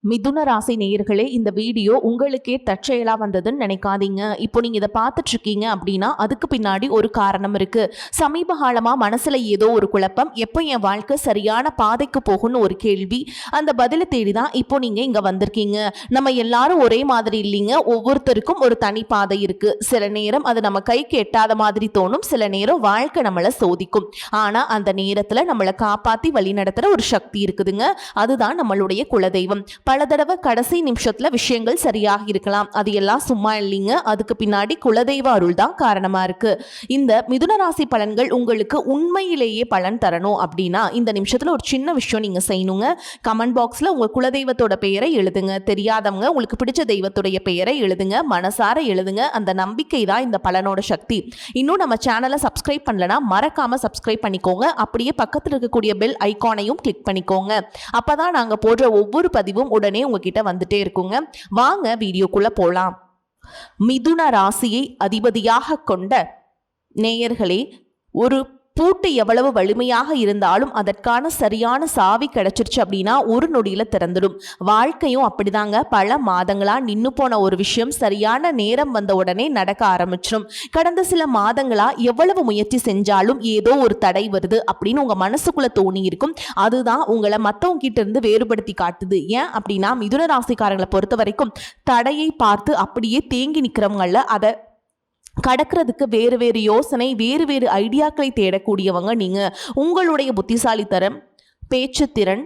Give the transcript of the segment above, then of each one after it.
மிதுன ராசி நேயர்களே, இந்த வீடியோ உங்களுக்கே தற்செயலா வந்ததுன்னு நினைக்காதீங்க. இப்போ நீங்க இதை பார்த்துட்டு இருக்கீங்க அப்படின்னா அதுக்கு பின்னாடி ஒரு காரணம் இருக்கு. சமீப காலமா மனசுல ஏதோ ஒரு குழப்பம், எப்போ என் வாழ்க்கை சரியான பாதைக்கு போகும்னு ஒரு கேள்வி. அந்த பதிலை தேடிதான் இப்போ நீங்க இங்க வந்திருக்கீங்க. நம்ம எல்லாரும் ஒரே மாதிரி இல்லைங்க. ஒவ்வொருத்தருக்கும் ஒரு தனி பாதை இருக்கு. சில நேரம் அது நம்ம கைக்கு எட்டாத மாதிரி தோணும், சில நேரம் வாழ்க்கை நம்மளை சோதிக்கும். ஆனா அந்த நேரத்துல நம்மளை காப்பாத்தி வழி நடத்துற ஒரு சக்தி இருக்குதுங்க. அதுதான் நம்மளுடைய குலதெய்வம். பல தடவை கடைசி நிமிஷத்துல விஷயங்கள் சரியாக இருக்கலாம், அது எல்லாம் சும்மா இல்லைங்க. அதுக்கு பின்னாடி குலதெய்வ அருள் தான் காரணமா இருக்கு. இந்த மிதுன ராசி பலன்கள் உங்களுக்கு உண்மையிலேயே பலன் தரணும் அப்படின்னா இந்த நிமிஷத்துல ஒரு சின்ன விஷயம் நீங்க செய்யணுங்க. கமெண்ட் பாக்ஸ்ல உங்க குலதெய்வத்தோட பெயரை எழுதுங்க. தெரியாதவங்க உங்களுக்கு பிடிச்ச தெய்வத்துடைய பெயரை எழுதுங்க, மனசார எழுதுங்க. அந்த நம்பிக்கை தான் இந்த பலனோட சக்தி. இன்னும் நம்ம சேனலை சப்ஸ்கிரைப் பண்ணலனா மறக்காம சப்ஸ்கிரைப் பண்ணிக்கோங்க. அப்படியே பக்கத்தில் இருக்கக்கூடிய பெல் ஐகானையும் கிளிக் பண்ணிக்கோங்க. அப்பதான் நாங்க போடுற ஒவ்வொரு பதிவும் உடனே உங்ககிட்ட வந்துட்டே இருக்குங்க. வாங்க வீடியோக்குள்ள போலாம். மிதுன ராசியை அதிபதியாக கொண்ட நேயர்களே, ஒரு பூட்டு எவ்வளவு வலிமையாக இருந்தாலும் அதற்கான சரியான சாவி கிடைச்சிருச்சு அப்படின்னா ஒரு நொடியில திறந்துடும். வாழ்க்கையும் அப்படிதாங்க. பல மாதங்களா நின்னு போன ஒரு விஷயம் சரியான நேரம் வந்த உடனே நடக்க ஆரம்பிச்சிடும். கடந்த சில மாதங்களா எவ்வளவு முயற்சி செஞ்சாலும் ஏதோ ஒரு தடை வருது அப்படின்னு உங்க மனசுக்குள்ள தோணி இருக்கும். அதுதான் உங்களை மற்றவங்க கிட்ட இருந்து வேறுபடுத்தி காட்டுது. ஏன் அப்படின்னா மிதுன ராசிக்காரங்களை பொறுத்த வரைக்கும் தடையை பார்த்து அப்படியே தேங்கி நிற்கிறவங்கள அதை கடக்கிறதுக்கு வேறு வேறு யோசனை, வேறு வேறு ஐடியாக்களை தேடக்கூடியவங்க நீங்க. உங்களுடைய புத்திசாலித்தனம், பேச்சுத்திறன்,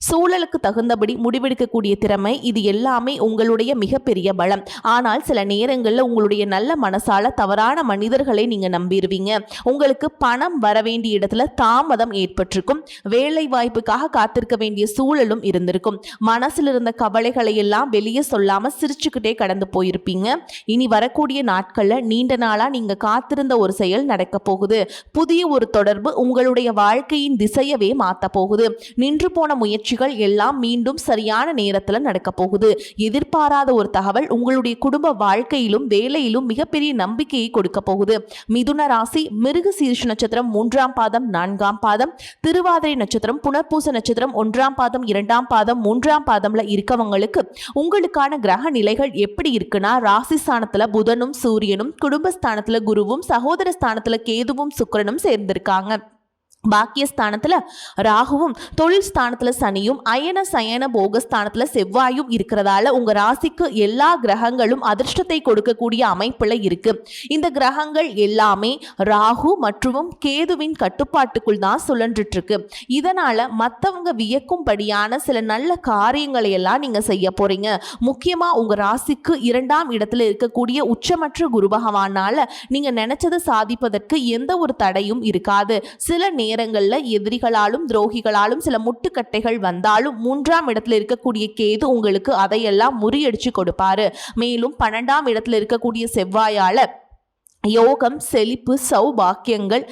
சூழலுக்கு தகுந்தபடி முடிவெடுக்கக்கூடிய திறமை, இது எல்லாமே உங்களுடைய மிகப்பெரிய பலம். ஆனால் சில நேரங்களில் உங்களுடைய நல்ல மனசால தவறான மனிதர்களை நீங்க நம்பிடுவீங்க. உங்களுக்கு பணம் வர வேண்டிய இடத்துல தாமதம் ஏற்பட்டிருக்கும். வேலை வாய்ப்புக்காக காத்திருக்க வேண்டிய சூழலும் இருந்திருக்கும். மனசில் இருந்த கவலைகளை எல்லாம் வெளியே சொல்லாம சிரிச்சுக்கிட்டே கடந்து போயிருப்பீங்க. இனி வரக்கூடிய நாட்கள்ல நீண்ட நாளா நீங்க காத்திருந்த ஒரு செயல் நடக்க போகுது. புதிய ஒரு தொடர்பு உங்களுடைய வாழ்க்கையின் திசையவே மாற்ற போகுது. நின்று போன முயற்சி எல்லாம் மீண்டும் சரியான நேரத்தில் நடக்க போகுது. எதிர்பாராத ஒரு தகவல் உங்களுடைய குடும்ப வாழ்க்கையிலும் வேலையிலும் மிகப்பெரிய நம்பிக்கையை கொடுக்க போகுது. மிதுன ராசி மிருக சீரிஷ நட்சத்திரம் 3ஆம் பாதம் 4ஆம் பாதம், திருவாதிரை நட்சத்திரம் புனர்பூச நட்சத்திரம் 1ஆம் பாதம் 2ஆம் பாதம் 3ஆம் பாதம்ல இருக்கவங்களுக்கு உங்களுக்கான கிரக நிலைகள் எப்படி இருக்குன்னா, ராசி ஸ்தானத்துல புதனும் சூரியனும், குடும்பஸ்தானத்துல குருவும், சகோதர ஸ்தானத்துல கேதுவும் சுக்கிரனும் சேர்ந்திருக்காங்க. பாக்கியஸ்தானத்துல ராகுவும், தொழில் ஸ்தானத்துல சனியும், அயன சயன போகஸ்தானத்துல செவ்வாயும் இருக்கிறதால உங்க ராசிக்கு எல்லா கிரகங்களும் அதிர்ஷ்டத்தை கொடுக்கக்கூடிய அமைப்புல இருக்கு. இந்த கிரகங்கள் எல்லாமே ராகு மற்றும் கேதுவின் கட்டுப்பாட்டுக்குள் தான் சுழன்றுட்டு இருக்கு. இதனால மற்றவங்க வியக்கும்படியான சில நல்ல காரியங்களை எல்லாம் நீங்க செய்ய போறீங்க. முக்கியமா உங்க ராசிக்கு 2ஆம் இடத்துல இருக்கக்கூடிய உச்சமற்ற குரு பகவானால நீங்க நினைச்சதை சாதிப்பதற்கு எந்த ஒரு தடையும் இருக்காது. சில நேரங்கள்ல எதிரிகளாலும் துரோகிகளாலும் சில முட்டுக்கட்டைகள் வந்தாலும் 3ஆம் இடத்துல இருக்கக்கூடிய கேது உங்களுக்கு அதையெல்லாம் முறியடிச்சு கொடுப்பாரு. மேலும் 12ஆம் இடத்துல இருக்கக்கூடிய செவ்வாயால யோகம், செழிப்பு, சௌபாக்கியங்கள்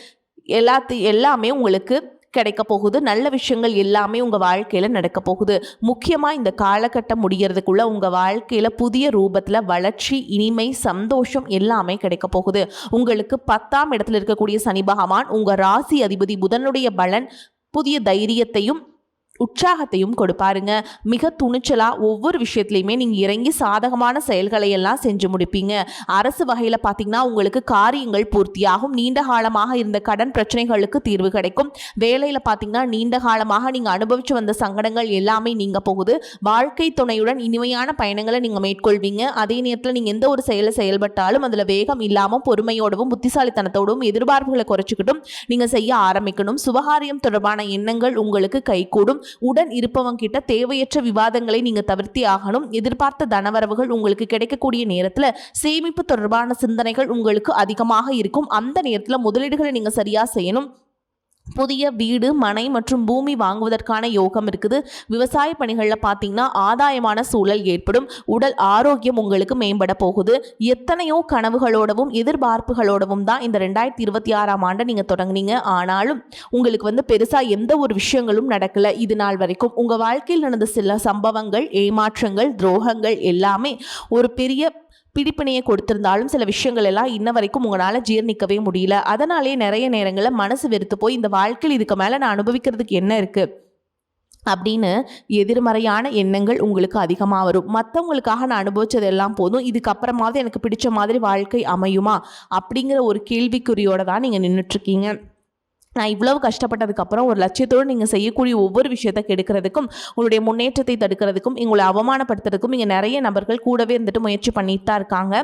எல்லாமே உங்களுக்கு கிடைக்க போகுது. நல்ல விஷயங்கள் எல்லாமே உங்க வாழ்க்கையில நடக்க போகுது. முக்கியமா இந்த காலகட்டம் முடியறதுக்குள்ள உங்க வாழ்க்கையில புதிய ரூபத்துல வளர்ச்சி, இனிமை, சந்தோஷம் எல்லாமே கிடைக்க போகுது. உங்களுக்கு 10ஆம் இடத்துல இருக்கக்கூடிய சனி பகவான் உங்க ராசி அதிபதி புதனுடைய பலன் புதிய தைரியத்தையும் உற்சாகத்தையும் கொடுப்பாருங்க. மிக துணிச்சலா ஒவ்வொரு விஷயத்துலையுமே நீங்க இறங்கி சாதகமான செயல்களை எல்லாம் செஞ்சு முடிப்பீங்க. அரசு வகையில பாத்தீங்கன்னா உங்களுக்கு காரியங்கள் பூர்த்தியாகும். நீண்ட காலமாக இருந்த கடன் பிரச்சனைகளுக்கு தீர்வு கிடைக்கும். வேலையில பாத்தீங்கன்னா நீண்ட காலமாக நீங்க அனுபவிச்சு வந்த சங்கடங்கள் எல்லாமே நீங்க போகுது. வாழ்க்கை துணையுடன் இனிமையான பயணங்களை நீங்க மேற்கொள்வீங்க. அதே நேரத்தில் நீங்க எந்த ஒரு செயலை செயல்பட்டாலும் அதுல வேகம் இல்லாம பொறுமையோடவும் புத்திசாலித்தனத்தோடும் எதிர்பார்ப்புகளை குறைச்சிக்கிட்டும் நீங்க செய்ய ஆரம்பிக்கணும். சுபகாரியம் தொடர்பான எண்ணங்கள் உங்களுக்கு கைகூடும். உடன் இருப்பவங்க கிட்ட தேவையற்ற விவாதங்களை நீங்க தவிர்த்தி ஆகணும். எதிர்பார்த்த தனவரவுகள் உங்களுக்கு கிடைக்கக்கூடிய நேரத்துல சேமிப்பு தொடர்பான சிந்தனைகள் உங்களுக்கு அதிகமாக இருக்கும். அந்த நேரத்துல முதலீடுகளை நீங்க சரியா செய்யணும். புதிய வீடு, மனை மற்றும் பூமி வாங்குவதற்கான யோகம் இருக்குது. விவசாய பணிகளில் பார்த்தீங்கன்னா ஆதாயமான சூழல் ஏற்படும். உடல் ஆரோக்கியம் உங்களுக்கு மேம்பட போகுது. எத்தனையோ கனவுகளோடவும் எதிர்பார்ப்புகளோடவும் தான் இந்த 2026ஆம் ஆண்டை நீங்கள் தொடங்குனீங்க. ஆனாலும் உங்களுக்கு பெருசாக எந்த ஒரு விஷயங்களும் நடக்கலை. இது நாள் வரைக்கும் உங்கள் வாழ்க்கையில் நடந்த சில சம்பவங்கள், ஏமாற்றங்கள், துரோகங்கள் எல்லாமே ஒரு பெரிய பிடிப்பினையை கொடுத்திருந்தாலும் சில விஷயங்கள் எல்லாம் இன்ன வரைக்கும் உங்களால் ஜீர்ணிக்கவே முடியல. அதனாலே நிறைய நேரங்களில் மனசு வெறுத்து போய் இந்த வாழ்க்கையில் இதுக்கு மேலே நான் அனுபவிக்கிறதுக்கு என்ன இருக்குது, அப்படின்னு எதிர்மறையான எண்ணங்கள் உங்களுக்கு அதிகமாக வரும். மற்றவங்களுக்காக நான் அனுபவிச்சது எல்லாம் போதும், இதுக்கப்புறமாவது எனக்கு பிடிச்ச மாதிரி வாழ்க்கை அமையுமா அப்படிங்கிற ஒரு கேள்விக்குறியோட தான் நீங்கள் நின்றுட்டுருக்கீங்க. நான் இவ்வளவு கஷ்டப்பட்டதுக்கப்புறம் ஒரு லட்சியத்தோடு நீங்கள் செய்யக்கூடிய ஒவ்வொரு விஷயத்தை கெடுக்கிறதுக்கும், உங்களுடைய முன்னேற்றத்தை தடுக்கிறதுக்கும், உங்களை அவமானப்படுத்துறதுக்கும் இங்கே நிறைய நபர்கள் கூடவே இருந்துட்டு முயற்சி பண்ணிட்டு தான் இருக்காங்க.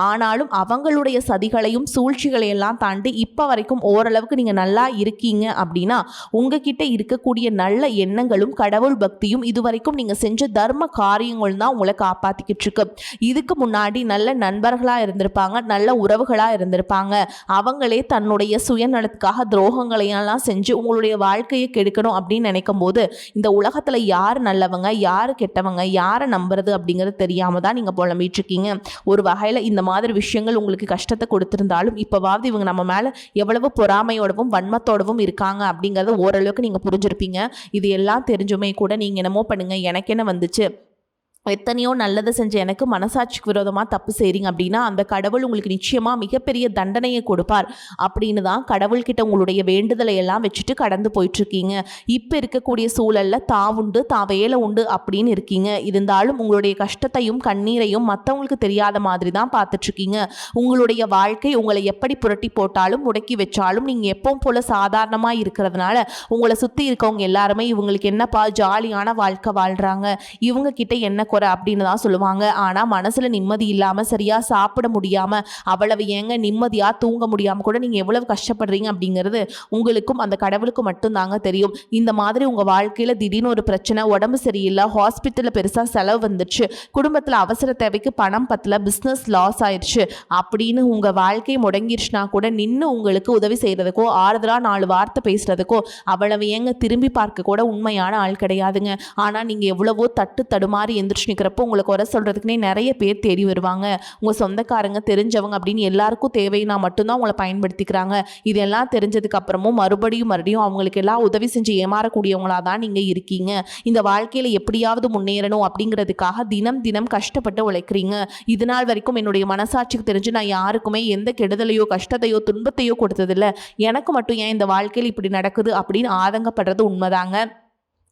ஆனாலும் அவங்களுடைய சதிகளையும் சூழ்ச்சிகளையெல்லாம் தாண்டி இப்போ வரைக்கும் ஓரளவுக்கு நீங்கள் நல்லா இருக்கீங்க அப்படின்னா, உங்ககிட்ட இருக்கக்கூடிய நல்ல எண்ணங்களும் கடவுள் பக்தியும் இதுவரைக்கும் நீங்கள் செஞ்ச தர்ம காரியங்கள் தான் உங்களை காப்பாற்றிக்கிட்டு இருக்கு. இதுக்கு முன்னாடி நல்ல நண்பர்களாக இருந்திருப்பாங்க, நல்ல உறவுகளாக இருந்திருப்பாங்க. அவங்களே தன்னுடைய சுயநலத்துக்காக துரோகங்கள் எல்லாம் செஞ்சு உங்களுடைய வாழ்க்கையை கெடுக்கணும் அப்படின்னு நினைக்கும் போது, இந்த உலகத்துல யார் நல்லவங்க யார் கெட்டவங்க, யாரை நம்புறது அப்படிங்கிறது தெரியாம தான் நீங்க புலம்பிட்டு இருக்கீங்க. ஒரு வகையில இந்த மாதிரி விஷயங்கள் உங்களுக்கு கஷ்டத்தை கொடுத்திருந்தாலும் இப்பவாவது இவங்க நம்ம மேல எவ்வளவு பொறாமையோடவும் வன்மத்தோடவும் இருக்காங்க அப்படிங்கறத ஓரளவுக்கு நீங்க புரிஞ்சிருப்பீங்க. இது எல்லாம் தெரிஞ்சுமே கூட நீங்க என்னமோ பண்ணுங்க, எனக்கு என்ன வந்துச்சு, எத்தனையோ நல்லதை செஞ்ச எனக்கு மனசாட்சிக்கு விரோதமாக தப்பு செய்கிறீங்க அப்படின்னா அந்த கடவுள் உங்களுக்கு நிச்சயமாக மிகப்பெரிய தண்டனையை கொடுப்பார் அப்படின்னு தான் கடவுள்கிட்ட உங்களுடைய வேண்டுதலை எல்லாம் வச்சுட்டு கடந்து போயிட்டுருக்கீங்க. இப்போ இருக்கக்கூடிய சூழலில் தாவுண்டு வேலை உண்டு அப்படின்னு இருக்கீங்க. இருந்தாலும் உங்களுடைய கஷ்டத்தையும் கண்ணீரையும் மற்றவங்களுக்கு தெரியாத மாதிரி தான் பார்த்துட்ருக்கீங்க. உங்களுடைய வாழ்க்கை உங்களை எப்படி புரட்டி போட்டாலும் முடக்கி வச்சாலும் நீங்கள் எப்பவும் போல் சாதாரணமாக இருக்கிறதுனால உங்களை சுற்றி இருக்கவங்க எல்லாருமே இவங்களுக்கு என்னப்பா ஜாலியான வாழ்க்கை வாழ்கிறாங்க, இவங்க கிட்ட என்ன குறை அப்படின்னு தான் சொல்லுவாங்க. ஆனால் மனசில் நிம்மதி இல்லாமல் சரியாக சாப்பிட முடியாமல் அவ்வளவு ஏங்க நிம்மதியாக தூங்க முடியாமல் கூட நீங்கள் எவ்வளவு கஷ்டப்படுறீங்க அப்படிங்கிறது உங்களுக்கும் அந்த கடவுளுக்கும் மட்டும்தாங்க தெரியும். இந்த மாதிரி உங்கள் வாழ்க்கையில் திடீர்னு ஒரு பிரச்சனை, உடம்பு சரியில்லை, ஹாஸ்பிட்டலில் பெருசாக செலவு வந்துடுச்சு, குடும்பத்தில் அவசர தேவைக்கு பணம் பத்தல, பிஸ்னஸ் லாஸ் ஆயிடுச்சு அப்படின்னு உங்கள் வாழ்க்கை முடங்கிடுச்சுனா கூட நின்று உங்களுக்கு உதவி செய்கிறதுக்கோ ஆறுதலாக 4 வார்த்தை பேசுகிறதுக்கோ அவ்வளவு ஏங்க திரும்பி பார்க்க கூட உண்மையான ஆள் கிடையாதுங்க. ஆனால் நீங்கள் எவ்வளவோ தடுமாறி எந்திரிச்சு நிற்கிறப்போ உங்களுக்கு குறை சொல்கிறதுக்குனே நிறைய பேர் தேடி வருவாங்க. உங்கள் சொந்தக்காரங்க தெரிஞ்சவங்க அப்படின்னு எல்லாருக்கும் தேவைன்னா மட்டும்தான் உங்களை பயன்படுத்திக்கிறாங்க. இதெல்லாம் தெரிஞ்சதுக்கு அப்புறமும் மறுபடியும் அவங்களுக்கு எல்லாம் உதவி செஞ்சு ஏமாறக்கூடியவங்களா தான் நீங்கள் இருக்கீங்க. இந்த வாழ்க்கையில் எப்படியாவது முன்னேறணும் அப்படிங்கிறதுக்காக தினம் கஷ்டப்பட்டு உழைக்கிறீங்க. இது நாள் வரைக்கும் என்னுடைய மனசாட்சிக்கு தெரிஞ்சு நான் யாருக்குமே எந்த கெடுதலையோ கஷ்டத்தையோ துன்பத்தையோ கொடுத்ததில்லை, எனக்கு மட்டும் ஏன் இந்த வாழ்க்கையில் இப்படி நடக்குது அப்படின்னு ஆதங்கப்படுறது உண்மைதாங்க.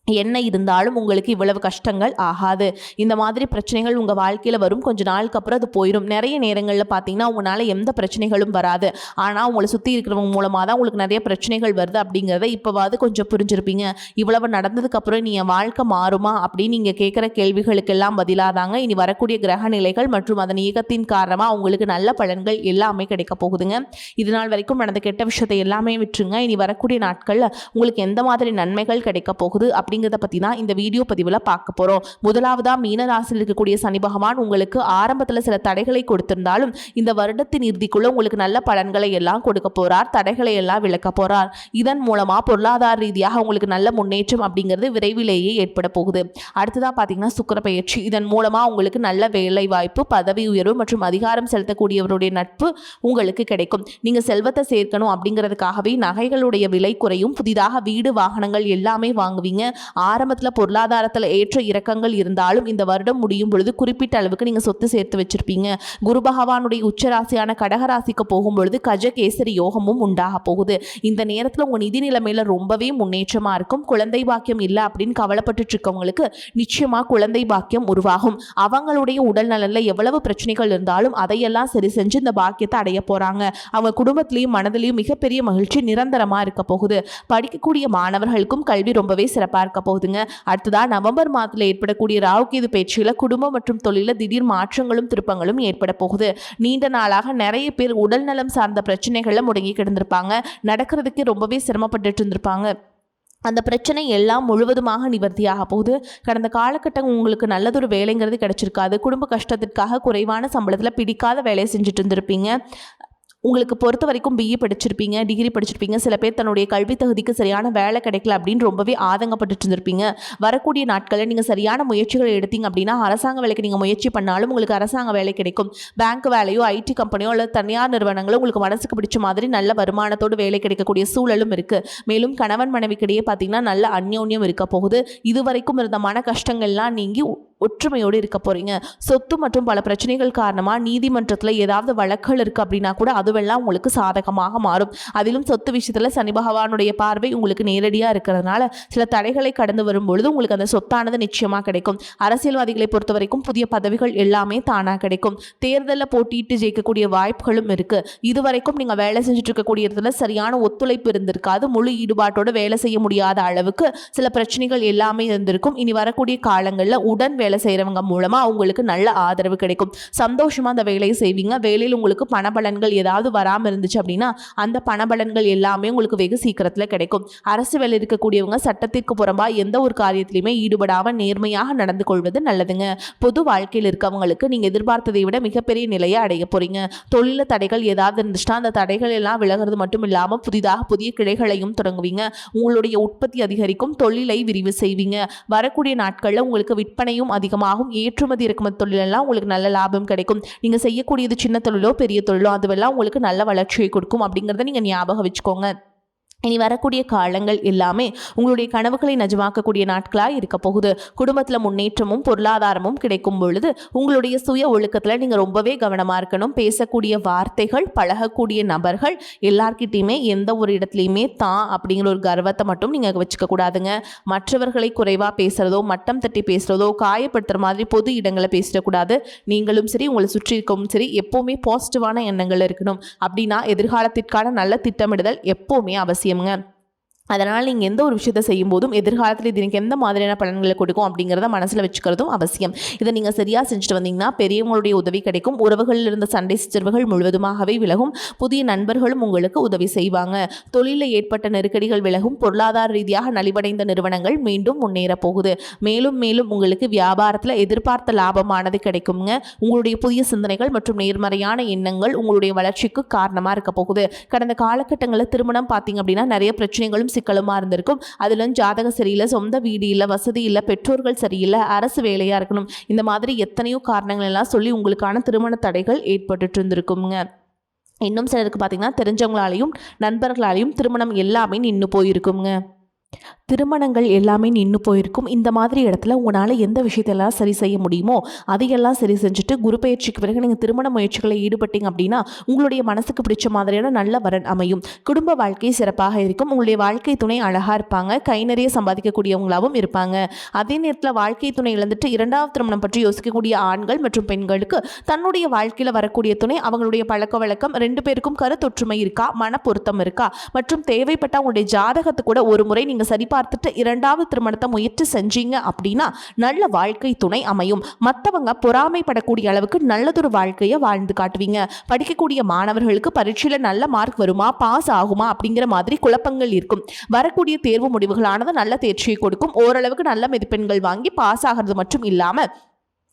என்ன இருந்தாலும் உங்களுக்கு இவ்வளவு கஷ்டங்கள் ஆகாது. இந்த மாதிரி பிரச்சனைகள் உங்கள் வாழ்க்கையில் வரும், கொஞ்ச நாளுக்கு அப்புறம் அது போயிடும். நிறைய நேரங்களில் பார்த்தீங்கன்னா உங்களால் எந்த பிரச்சனைகளும் வராது, ஆனால் உங்களை சுற்றி இருக்கிறவங்க மூலமாக தான் உங்களுக்கு நிறைய பிரச்சனைகள் வருது அப்படிங்கிறத இப்போவாது கொஞ்சம் புரிஞ்சிருப்பீங்க. இவ்வளவு நடந்ததுக்கப்புறம் நீ என் வாழ்க்கை மாறுமா அப்படின்னு நீங்கள் கேட்குற கேள்விகளுக்கெல்லாம் பதிலாதாங்க இனி வரக்கூடிய கிரக நிலைகள் மற்றும் அதன் இயக்கத்தின் காரணமாக உங்களுக்கு நல்ல பலன்கள் எல்லாமே கிடைக்க போகுதுங்க. இது நாள் வரைக்கும் நடந்த கெட்ட விஷயத்தை எல்லாமே விட்டுருங்க. இனி வரக்கூடிய நாட்களில் உங்களுக்கு எந்த மாதிரி நன்மைகள் கிடைக்க போகுது அப்படிங்கிறத பற்றி தான் இந்த வீடியோ பதிவில் பார்க்க போகிறோம். முதலாவதாக மீன ராசியில் இருக்கக்கூடிய சனி பகவான் உங்களுக்கு ஆரம்பத்தில் சில தடைகளை கொடுத்திருந்தாலும் இந்த வருடத்தின் இறுதிக்குள்ள உங்களுக்கு நல்ல பலன்களை எல்லாம் கொடுக்க போறார், தடைகளை எல்லாம் விளக்க போறார். இதன் மூலமா பொருளாதார ரீதியாக உங்களுக்கு நல்ல முன்னேற்றம் அப்படிங்கிறது விரைவிலேயே ஏற்பட போகுது. அடுத்ததாக பார்த்தீங்கன்னா சுக்கிர பயிற்சி. இதன் மூலமா உங்களுக்கு நல்ல வேலை வாய்ப்பு, பதவி உயர்வு மற்றும் அதிகாரம் செலுத்தக்கூடியவருடைய நட்பு உங்களுக்கு கிடைக்கும். நீங்க செல்வத்தை சேர்க்கணும் அப்படிங்கிறதுக்காகவே நகைகளுடைய விலை குறையும், புதிதாக வீடு வாகனங்கள் எல்லாமே வாங்குவீங்க. ஆரம்பத்தில் பொருளாதாரத்தில் ஏற்ற இறக்கங்கள் இருந்தாலும் இந்த வருடம் முடியும் பொழுது குறிப்பிட்ட அளவுக்கு நீங்கள் சொத்து சேர்த்து வச்சிருப்பீங்க. குரு பகவானுடைய உச்சராசியான கடகராசிக்கு போகும்பொழுது கஜகேசரி யோகமும் உண்டாக போகுது. இந்த நேரத்தில் உங்கள் நிதி நிலைமையில் ரொம்பவே முன்னேற்றமாக இருக்கும். குழந்தை பாக்கியம் இல்லை அப்படின்னு கவலைப்பட்டு இருக்கவங்களுக்கு நிச்சயமாக குழந்தை பாக்கியம் உருவாகும். அவங்களுடைய உடல் நலனில் எவ்வளவு பிரச்சனைகள் இருந்தாலும் அதையெல்லாம் சரி செஞ்சு இந்த பாக்கியத்தை அடைய போகிறாங்க. அவங்க குடும்பத்திலையும் மனதிலையும் மிகப்பெரிய மகிழ்ச்சி நிரந்தரமாக இருக்க போகுது. படிக்கக்கூடிய மாணவர்களுக்கும் கல்வி ரொம்பவே சிறப்பாக இருக்க போகுதுங்க. அடுத்ததாக நவம்பர் மாதத்தில் ஏற்படக்கூடிய ராகுகேது பயிற்சியில் குடும்பம் மற்றும் தொழில திடீர் மாற்றங்களும் திருப்பங்களும் ஏற்பட போகுது. நீண்ட நாளாக நிறைய பேர் உடல் நலம் சார்ந்த பிரச்சனைகளில் முடங்கி கிடந்திருப்பாங்க, நடக்கிறதுக்கு ரொம்பவே சிரமப்பட்டு இருந்திருப்பாங்க. அந்த பிரச்சனை எல்லாம் முழுவதுமாக நிவர்த்தியாக போகுது. கடந்த காலகட்டம் உங்களுக்கு நல்லதொரு வேலைங்கிறது கிடைச்சிருக்காது. குடும்ப கஷ்டத்திற்காக குறைவான சம்பளத்தில் பிடிக்காத வேலையை செஞ்சுட்டு இருந்திருப்பீங்க. உங்களுக்கு பொறுத்த வரைக்கும் பிஇ படிச்சிருப்பீங்க, டிகிரி படிச்சிருப்பீங்க. சில பேர் தன்னுடைய கல்வி தகுதிக்கு சரியான வேலை கிடைக்கல அப்படின்னு ரொம்பவே ஆதங்கப்பட்டு இருந்திருப்பீங்க. வரக்கூடிய நாட்களில் நீங்கள் சரியான முயற்சிகள் எடுத்தீங்க அப்படின்னா அரசாங்க வேலைக்கு நீங்கள் முயற்சி பண்ணாலும் உங்களுக்கு அரசாங்க வேலை கிடைக்கும். பேங்க் வேலையோ, ஐடி கம்பெனியோ அல்லது தனியார் நிறுவனங்களோ உங்களுக்கு மனசுக்கு பிடிச்ச மாதிரி நல்ல வருமானத்தோடு வேலை கிடைக்கக்கூடிய சூழலும் இருக்குது. மேலும் கணவன் மனைவிக்கிடையே பார்த்தீங்கன்னா நல்ல அந்யோன்யம் இருக்க போகுது. இதுவரைக்கும் இருந்த மன கஷ்டங்கள்லாம் நீங்கி ஒற்றுமையோடு இருக்க போறீங்க. சொத்து மற்றும் பல பிரச்சனைகள் காரணமா நீதிமன்றத்தில் ஏதாவது வழக்குகள் இருக்கு அப்படின்னா கூட அதுவெல்லாம் உங்களுக்கு சாதகமாக மாறும். அதிலும் சொத்து விஷயத்துல சனி பகவானுடைய பார்வை உங்களுக்கு நேரடியா இருக்கிறதுனால சில தடைகளை கடந்து வரும்பொழுது உங்களுக்கு அந்த சொத்தானது நிச்சயமா கிடைக்கும். அரசியல்வாதிகளை பொறுத்த வரைக்கும் புதிய பதவிகள் எல்லாமே தானா கிடைக்கும். தேர்தலில் போட்டியிட்டு ஜெயிக்கக்கூடிய வாய்ப்புகளும் இருக்கு. இதுவரைக்கும் நீங்க வேலை செஞ்சுட்டு இருக்கக்கூடிய இடத்துல சரியான ஒத்துழைப்பு இருந்திருக்காது. முழு ஈடுபாட்டோட வேலை செய்ய முடியாத அளவுக்கு சில பிரச்சனைகள் எல்லாமே இருந்திருக்கும். இனி வரக்கூடிய காலங்களில் உடன் வேலை செய்யறவங்க மூலமா உங்களுக்கு நல்ல ஆதரவு கிடைக்கும். சந்தோஷமா அந்த வேலையை செய்வீங்க. வேலையில் உங்களுக்கு பணபலன்கள் ஏதாவது வராமல் இருந்துச்சு அப்படின்னா அந்த பணபலன்கள் எல்லாமே உங்களுக்கு வெகு சீக்கிரத்தில் கிடைக்கும். அரசு வேலை இருக்கக்கூடியவங்க சட்டத்திற்கு புறம்பா எந்த ஒரு காரியத்திலையுமே ஈடுபடாம நேர்மையாக நடந்து கொள்வது நல்லதுங்க. பொது வாழ்க்கையில் இருக்கவங்களுக்கு நீங்க எதிர்பார்த்ததை விட மிகப்பெரிய நிலையை அடைய போறீங்க. தொழில தடைகள் ஏதாவது இருந்துச்சுன்னா அந்த தடைகள் எல்லாம் விலகிறது மட்டும் இல்லாம புதிதாக புதிய கிளைகளையும் தொடங்குவீங்க. உங்களுடைய உற்பத்தி அதிகரிக்கும். தொழிலை விரிவு செய்வீங்க. வரக்கூடிய நாட்கள்ல உங்களுக்கு விற்பனையும் அதிகமாகும். ஏற்றுமதி இறக்குமதி தொழிலெல்லாம் உங்களுக்கு நல்ல லாபம் கிடைக்கும். நீங்க செய்யக்கூடியது சின்ன தொழிலோ பெரிய தொழிலோ அதுவெல்லாம் உங்களுக்கு நல்ல வளர்ச்சியை கொடுக்கும் அப்படிங்கிறத நீங்க ஞாபகம் வச்சுக்கோங்க. இனி வரக்கூடிய காலங்கள் எல்லாமே உங்களுடைய கனவுகளை நிஜமாக்கக்கூடிய நாட்களாக இருக்க போகுது. குடும்பத்தில் முன்னேற்றமும் பொருளாதாரமும் கிடைக்கும் பொழுது உங்களுடைய சுய ஒழுக்கத்தில் நீங்கள் ரொம்பவே கவனமாக இருக்கணும். பேசக்கூடிய வார்த்தைகள், பழகக்கூடிய நபர்கள் எல்லார்கிட்டையுமே எந்த ஒரு இடத்துலையுமே தான் அப்படிங்கிற ஒரு கர்வத்தை மட்டும் நீங்கள் வச்சுக்க கூடாதுங்க. மற்றவர்களை குறைவாக பேசுகிறதோ மட்டம் தட்டி பேசுகிறதோ காயப்படுத்துகிற மாதிரி பொது இடங்களை பேசிடக்கூடாது. நீங்களும் சரி உங்களை சுற்றி இருக்கவும் சரி எப்போவுமே பாசிட்டிவான எண்ணங்கள் இருக்கணும். அப்படின்னா எதிர்காலத்திற்கான நல்ல திட்டமிடுதல் எப்போவுமே அவசியம். அதனால் நீங்கள் எந்த ஒரு விஷயத்தை செய்யும் போதும் எதிர்காலத்தில் இது எனக்கு எந்த மாதிரியான பலன்களை கொடுக்கும் அப்படிங்கிறத மனசில் வச்சுக்கிறதும் அவசியம். இதை நீங்கள் சரியாக செஞ்சுட்டு வந்தீங்கன்னா பெரியவங்களுடைய உதவி கிடைக்கும். உறவுகளில் இருந்த சண்டை சிற்றரவுகள் முழுவதுமாகவே விலகும். புதிய நண்பர்களும் உங்களுக்கு உதவி செய்வாங்க. தொழிலில் ஏற்பட்ட நெருக்கடிகள் விலகும். பொருளாதார ரீதியாக நலிவடைந்த நிறுவனங்கள் மீண்டும் முன்னேற போகுது. மேலும் மேலும் உங்களுக்கு வியாபாரத்தில் எதிர்பார்த்த லாபமானது கிடைக்குங்க. உங்களுடைய புதிய சிந்தனைகள் மற்றும் நேர்மறையான எண்ணங்கள் உங்களுடைய வளர்ச்சிக்கு காரணமாக இருக்க போகுது. கடந்த காலகட்டங்களில் திருமணம் பார்த்தீங்க அப்படின்னா நிறைய பிரச்சனைகளும் சிக்கலுமா இருந்திருக்கும். அதுல ஜாதகம் சரியில்லை, சொந்த வீடு இல்லை, வசதி இல்லை, பெற்றோர்கள் சரியில்லை, அரசு வேலையா இருக்கணும், இந்த மாதிரி எத்தனையோ காரணங்கள் எல்லாம் சொல்லி உங்களுக்கான திருமண தடைகள் ஏற்பட்டு இருந்திருக்குங்க. இன்னும் சிலருக்கு பார்த்தீங்கன்னா தெரிஞ்சவங்களாலையும் நண்பர்களாலையும் திருமணம் எல்லாமே நின்று போயிருக்குங்க. திருமணங்கள் எல்லாமே நின்று போயிருக்கும். இந்த மாதிரி இடத்துல உங்களால் எந்த விஷயத்தெல்லாம் சரி செய்ய முடியுமோ அதையெல்லாம் சரி செஞ்சுட்டு குரு பயிற்சிக்கு பிறகு நீங்கள் திருமண முயற்சிகளை ஈடுபட்டீங்க அப்படின்னா உங்களுடைய மனசுக்கு பிடிச்ச மாதிரியான நல்ல வரன் அமையும். குடும்ப வாழ்க்கை சிறப்பாக இருக்கும். உங்களுடைய வாழ்க்கை துணை அழகாக இருப்பாங்க. கை நிறைய சம்பாதிக்கக்கூடியவங்களாகவும் இருப்பாங்க. அதே நேரத்தில் வாழ்க்கை துணை இழந்துட்டு இரண்டாவது திருமணம் பற்றி யோசிக்கக்கூடிய ஆண்கள் மற்றும் பெண்களுக்கு தன்னுடைய வாழ்க்கையில் வரக்கூடிய துணை அவங்களுடைய பழக்க வழக்கம் ரெண்டு பேருக்கும் கருத்தொற்றுமை இருக்கா, மன பொருத்தம் இருக்கா மற்றும் தேவைப்பட்ட உங்களுடைய ஜாதகத்தை கூட ஒரு முறை நீங்கள் சரி பார்த்துட்டு இரண்டாவது திருமணத்தை முயற்சி செஞ்சீங்க அப்படின்னா நல்ல வாழ்க்கை துணை அமையும். மற்றவங்க பொறாமைப்படக்கூடிய அளவுக்கு நல்லதொரு வாழ்க்கையை வாழ்ந்து காட்டுவீங்க. படிக்கக்கூடிய மாணவர்களுக்கு பரீட்சையில நல்ல மார்க் வருமா, பாஸ் ஆகுமா அப்படிங்கிற மாதிரி குழப்பங்கள் இருக்கும். வரக்கூடிய தேர்வு முடிவுகளானது நல்ல தேர்ச்சியை கொடுக்கும். ஓரளவுக்கு நல்ல மதிப்பெண்கள் வாங்கி பாஸ் ஆகிறது மட்டும் இல்லாம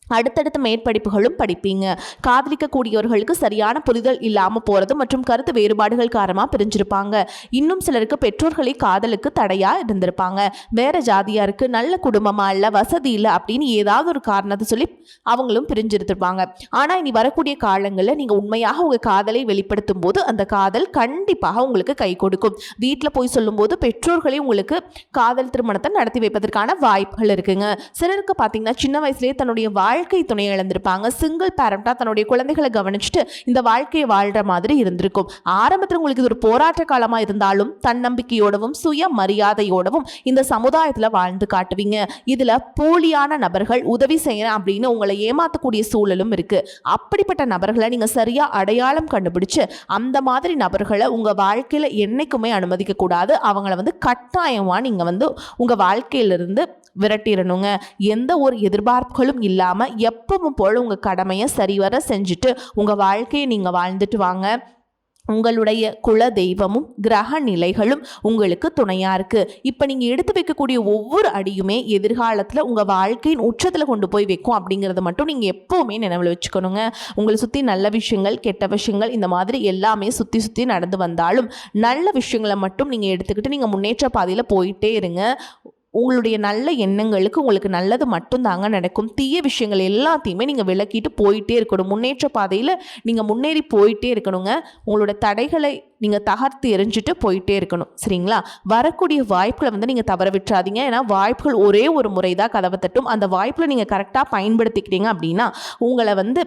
அடுத்தடுத்த மேற்படிப்புகளும் படிப்பீங்க. காதலிக்கக்கூடியவர்களுக்கு சரியான புரிதல் இல்லாமல் போகிறது மற்றும் கருத்து வேறுபாடுகள் காரணமாக பிரிஞ்சிருப்பாங்க. இன்னும் சிலருக்கு பெற்றோர்களை காதலுக்கு தடையாக இருந்திருப்பாங்க. வேற ஜாதியாக இருக்குது, நல்ல குடும்பமாக இல்லை, வசதி இல்லை அப்படின்னு ஏதாவது ஒரு காரணத்தை சொல்லி அவங்களும் பிரிஞ்சிருந்திருப்பாங்க. ஆனால் இனி வரக்கூடிய காலங்களில் நீங்கள் உண்மையாக உங்கள் காதலை வெளிப்படுத்தும் போது அந்த காதல் கண்டிப்பாக உங்களுக்கு கை கொடுக்கும். வீட்டில் போய் சொல்லும்போது பெற்றோர்களே உங்களுக்கு காதல் திருமணத்தை நடத்தி வைப்பதற்கான வாய்ப்புகள் இருக்குங்க. சிலருக்கு பார்த்தீங்கன்னா சின்ன வயசுலேயே தன்னுடைய வாழ்க்கை துணையை இழந்திருப்பாங்க. சிங்கிள் பேரண்டா தன்னுடைய குழந்தைகளை கவனிச்சுட்டு இந்த வாழ்க்கையை வாழ்ற மாதிரி இருந்திருக்கும். ஆரம்பத்தில் உங்களுக்கு இது ஒரு போராட்ட காலமா இருந்தாலும் தன்னம்பிக்கையோடவும் சுய மரியாதையோடவும் இந்த சமுதாயத்துல வாழ்ந்து காட்டுவீங்க. இதுல போலியான நபர்கள் உதவி செய்யறேன் அப்படின்னு உங்களை ஏமாத்தக்கூடிய சூழலும் இருக்கு. அப்படிப்பட்ட நபர்களை நீங்க சரியா அடையாளம் கண்டுபிடிச்சு அந்த மாதிரி நபர்களை உங்க வாழ்க்கையில என்னைக்குமே அனுமதிக்க கூடாது. அவங்கள கட்டாயமா நீங்க உங்க வாழ்க்கையிலிருந்து விரட்டிடணுங்க. எந்த ஒரு எதிர்பார்ப்புகளும் இல்லாம எப்பவும் போல உங்க கடமையை சரிவர செஞ்சுட்டு உங்க வாழ்க்கையை நீங்க வாழ்ந்துட்டு வாங்க. உங்களுடைய குல தெய்வமும் கிரக நிலைகளும் உங்களுக்கு துணையா இருக்கு. இப்ப நீங்க எடுத்து வைக்கக்கூடிய ஒவ்வொரு அடியுமே எதிர்காலத்துல உங்க வாழ்க்கையின் உச்சத்துல கொண்டு போய் வைக்கும் அப்படிங்கறத மட்டும் நீங்க எப்பவுமே நினைவுல வச்சுக்கணுங்க. உங்களை சுத்தி நல்ல விஷயங்கள் கெட்ட விஷயங்கள் இந்த மாதிரி எல்லாமே சுத்தி சுத்தி நடந்து வந்தாலும் நல்ல விஷயங்களை மட்டும் நீங்க எடுத்துக்கிட்டு நீங்க முன்னேற்ற பாதையில போயிட்டே இருங்க. உங்களுடைய நல்ல எண்ணங்களுக்கு உங்களுக்கு நல்லது மட்டும்தாங்க நடக்கும். தீய விஷயங்கள் எல்லாத்தையுமே நீங்கள் விலக்கிட்டு போயிட்டே இருக்கணும். முன்னேற்ற பாதையில் நீங்கள் முன்னேறி போயிட்டே இருக்கணுங்க. உங்களோட தடைகளை நீங்கள் தகர்த்து எறிஞ்சிட்டு போயிட்டே இருக்கணும். சரிங்களா? வரக்கூடிய வாய்ப்புகளை வந்து நீங்கள் தவற விட்டுறாதீங்க. ஏன்னா வாய்ப்புகள் ஒரே ஒரு முறை தான் கதவை தட்டும். அந்த வாய்ப்புகளை நீங்கள் கரெக்டாக பயன்படுத்திக்கிட்டீங்க அப்படின்னா உங்களை வந்து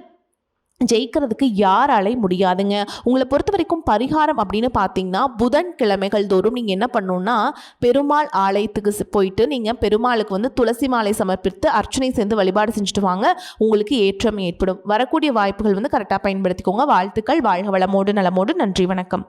ஜெயிக்கிறதுக்கு யாராலையும் முடியாதுங்க. உங்களை பொறுத்த வரைக்கும் பரிகாரம் அப்படின்னு பார்த்தீங்கன்னா, புதன்கிழமைகள் தோறும் நீங்கள் என்ன பண்ணணும்னா, பெருமாள் ஆலயத்துக்கு போயிட்டு நீங்கள் பெருமாளுக்கு வந்து துளசி மாலை சமர்ப்பித்து அர்ச்சனை செய்து வழிபாடு செஞ்சுட்டு வாங்க. உங்களுக்கு ஏற்றம் ஏற்படும். வரக்கூடிய வாய்ப்புகள் வந்து கரெக்டாக பயன்படுத்திக்கோங்க. வாழ்த்துக்கள். வாழ்க வளமோடு நலமோடு. நன்றி. வணக்கம்.